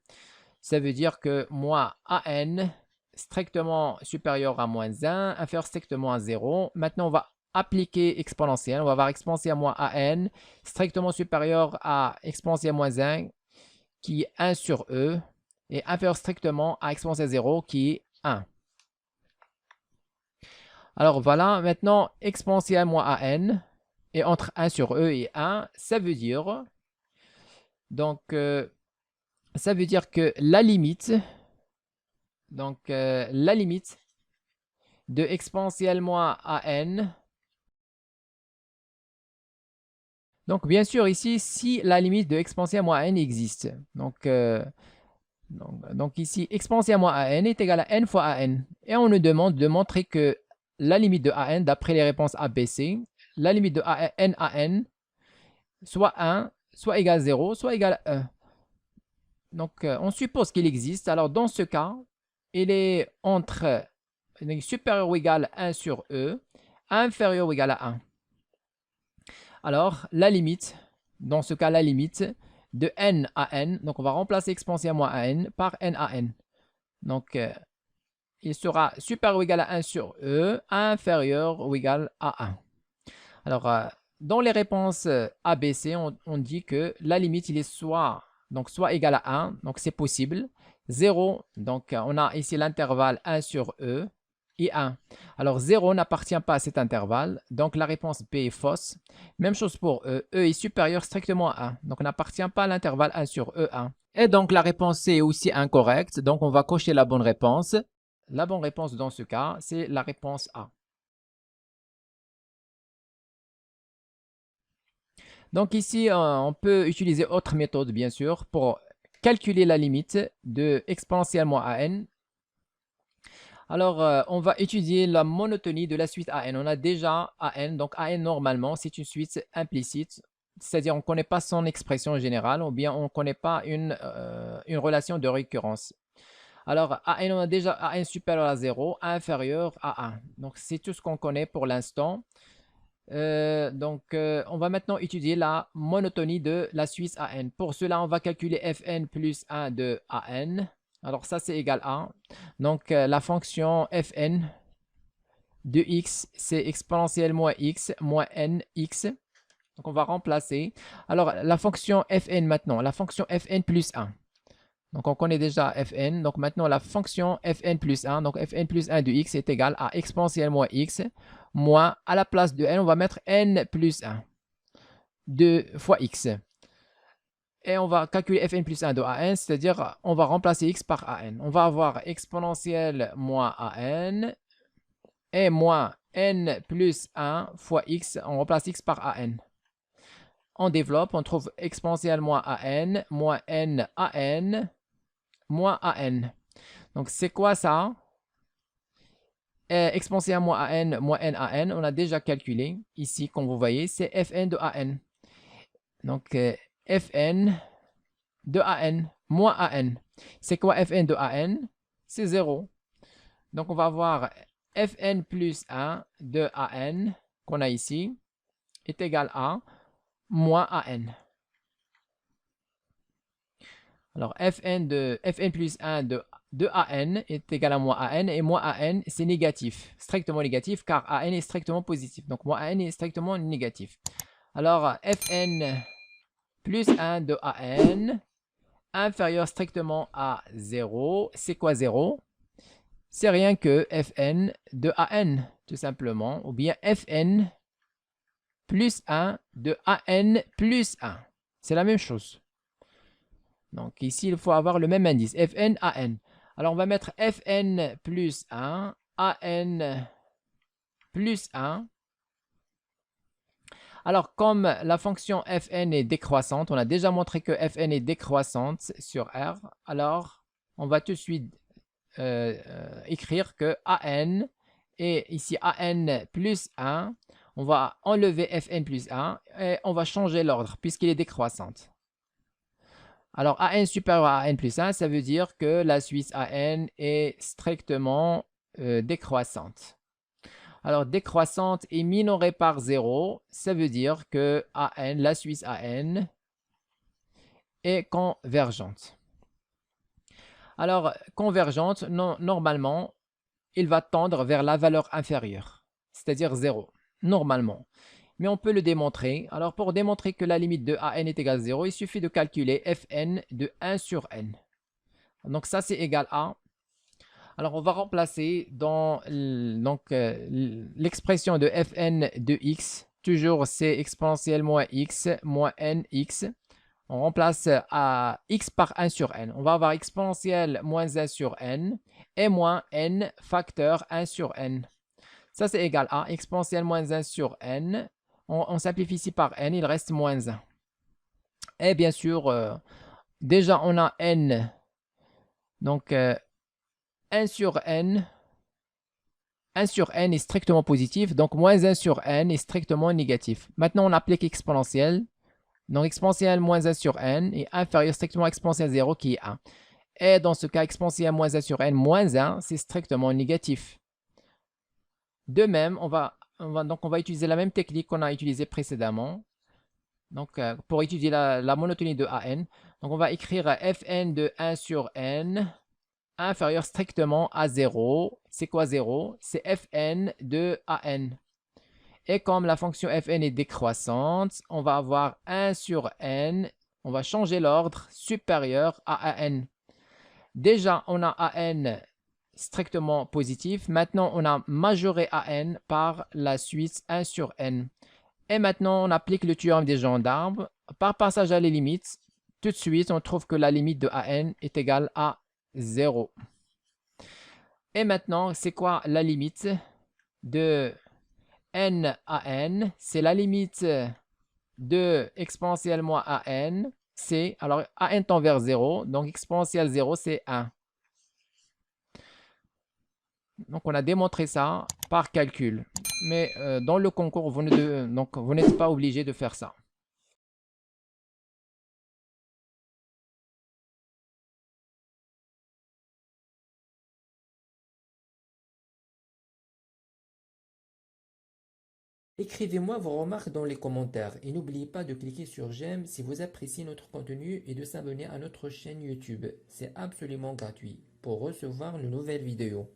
Ça veut dire que moins AN strictement supérieur à moins 1, inférieur strictement à 0. Maintenant, on va appliquer exponentielle. On va avoir exponentielle moins AN strictement supérieur à exponentielle moins 1 qui est 1 sur E et inférieur strictement à exponentielle 0 qui est 1. Alors voilà, maintenant exponentielle moins AN et entre 1 sur E et 1, ça veut dire donc ça veut dire que la limite de exponentielle moins AN. Donc bien sûr ici, si la limite de exponentielle moins AN existe, donc ici exponentielle moins AN est égal à n fois AN. Et on nous demande de montrer que la limite de AN, d'après les réponses ABC, la limite de n à n, soit 1, soit égale à 0, soit égale à 1. Donc, on suppose qu'il existe. Alors, dans ce cas, il est supérieur ou égal à 1 sur E, inférieur ou égal à 1. Alors, la limite, dans ce cas, la limite de n à n, donc on va remplacer exponentielle moins n par n à n. Donc, il sera supérieur ou égal à 1 sur E, inférieur ou égal à 1. Alors, dans les réponses ABC, on dit que la limite, il est soit égal à 1, donc c'est possible. 0, donc on a ici l'intervalle 1 sur E et 1. Alors 0 n'appartient pas à cet intervalle, donc la réponse B est fausse. Même chose pour E, E est supérieur strictement à 1, donc n'appartient pas à l'intervalle 1 sur E1. Et donc la réponse C est aussi incorrecte, donc on va cocher la bonne réponse. La bonne réponse dans ce cas, c'est la réponse A. Donc ici, on peut utiliser autre méthode, bien sûr, pour calculer la limite de exponentielle moins AN. Alors, on va étudier la monotonie de la suite AN. On a déjà AN, donc AN normalement, c'est une suite implicite, c'est-à-dire on ne connaît pas son expression générale ou bien on ne connaît pas une relation de récurrence. Alors, AN, on a déjà AN supérieur à 0, inférieur à 1. Donc, c'est tout ce qu'on connaît pour l'instant. On va maintenant étudier la monotonie de la suite AN. Pour cela, on va calculer Fn plus 1 de AN. Alors ça, c'est égal à 1. Donc la fonction Fn de x, c'est exponentielle moins x moins nx. Donc on va remplacer. Alors la fonction Fn maintenant, la fonction Fn plus 1. Donc on connaît déjà Fn. Donc maintenant la fonction Fn plus 1. Donc Fn plus 1 de x est égal à exponentielle moins x moins, à la place de n, on va mettre n plus 1. 2 fois x. Et on va calculer fn plus 1 de an, c'est-à-dire on va remplacer x par an. On va avoir exponentielle moins an et moins n plus 1 fois x. On remplace x par an. On développe, on trouve exponentielle moins an moins n an moins an. Donc c'est quoi ça? Exponentielle moins an moins n an, on a déjà calculé. Ici, comme vous voyez, c'est fn de an. Donc fn de an moins an. C'est quoi fn de an? C'est 0. Donc on va avoir fn plus 1 de an qu'on a ici est égal à moins an. Alors fn plus 1 de an est égal à moins an et moins an c'est négatif, strictement négatif car an est strictement positif. Donc moins an est strictement négatif. Alors fn plus 1 de an inférieur strictement à 0. C'est quoi 0? C'est rien que fn de an, tout simplement, ou bien fn plus 1 de an plus 1. C'est la même chose. Donc ici, il faut avoir le même indice, fn, an. Alors on va mettre fn plus 1, an plus 1. Alors, comme la fonction fn est décroissante, on a déjà montré que fn est décroissante sur R, alors on va tout de suite écrire que an et ici an plus 1, on va enlever fn plus 1 et on va changer l'ordre puisqu'il est décroissante. Alors an supérieur à an plus 1, ça veut dire que la suite an est strictement décroissante. Alors décroissante et minorée par 0, ça veut dire que an, la suite an est convergente. Alors convergente, normalement, il va tendre vers la valeur inférieure, c'est-à-dire 0, normalement. Mais on peut le démontrer. Alors pour démontrer que la limite de an est égale à 0, il suffit de calculer fn de 1 sur n. Donc ça c'est égal à... Alors on va remplacer dans l'expression de fn de x, toujours c'est exponentielle moins x moins nx. On remplace à x par 1 sur n. On va avoir exponentielle moins 1 sur n et moins n facteur 1 sur n. Ça, c'est égal à exponentielle moins 1 sur n. On simplifie ici par n, il reste moins 1. Et bien sûr, déjà, on a n. Donc, 1 sur n. 1 sur n est strictement positif. Donc, moins 1 sur n est strictement négatif. Maintenant, on applique exponentielle. Donc, exponentielle moins 1 sur n est inférieur strictement à exponentielle 0 qui est 1. Et dans ce cas, exponentielle moins 1 sur n moins 1, c'est strictement négatif. De même, on va utiliser la même technique qu'on a utilisée précédemment. Donc, pour étudier la monotonie de an. Donc, on va écrire fn de 1 sur n inférieur strictement à 0. C'est quoi 0? C'est fn de an. Et comme la fonction fn est décroissante, on va avoir 1 sur n. On va changer l'ordre supérieur à an. Déjà, on a an strictement positif. Maintenant, on a majoré an par la suite 1 sur n. Et maintenant, on applique le théorème des gendarmes. Par passage à les limites, tout de suite, on trouve que la limite de an est égale à 0. Et maintenant, c'est quoi la limite de n à n? C'est la limite de exponentielle moins an. C'est, alors, an tend vers 0. Donc, exponentielle 0, c'est 1. Donc, on a démontré ça par calcul. Mais dans le concours, vous n'êtes pas obligé de faire ça. Écrivez-moi vos remarques dans les commentaires et n'oubliez pas de cliquer sur j'aime si vous appréciez notre contenu et de s'abonner à notre chaîne YouTube. C'est absolument gratuit pour recevoir nos nouvelles vidéos.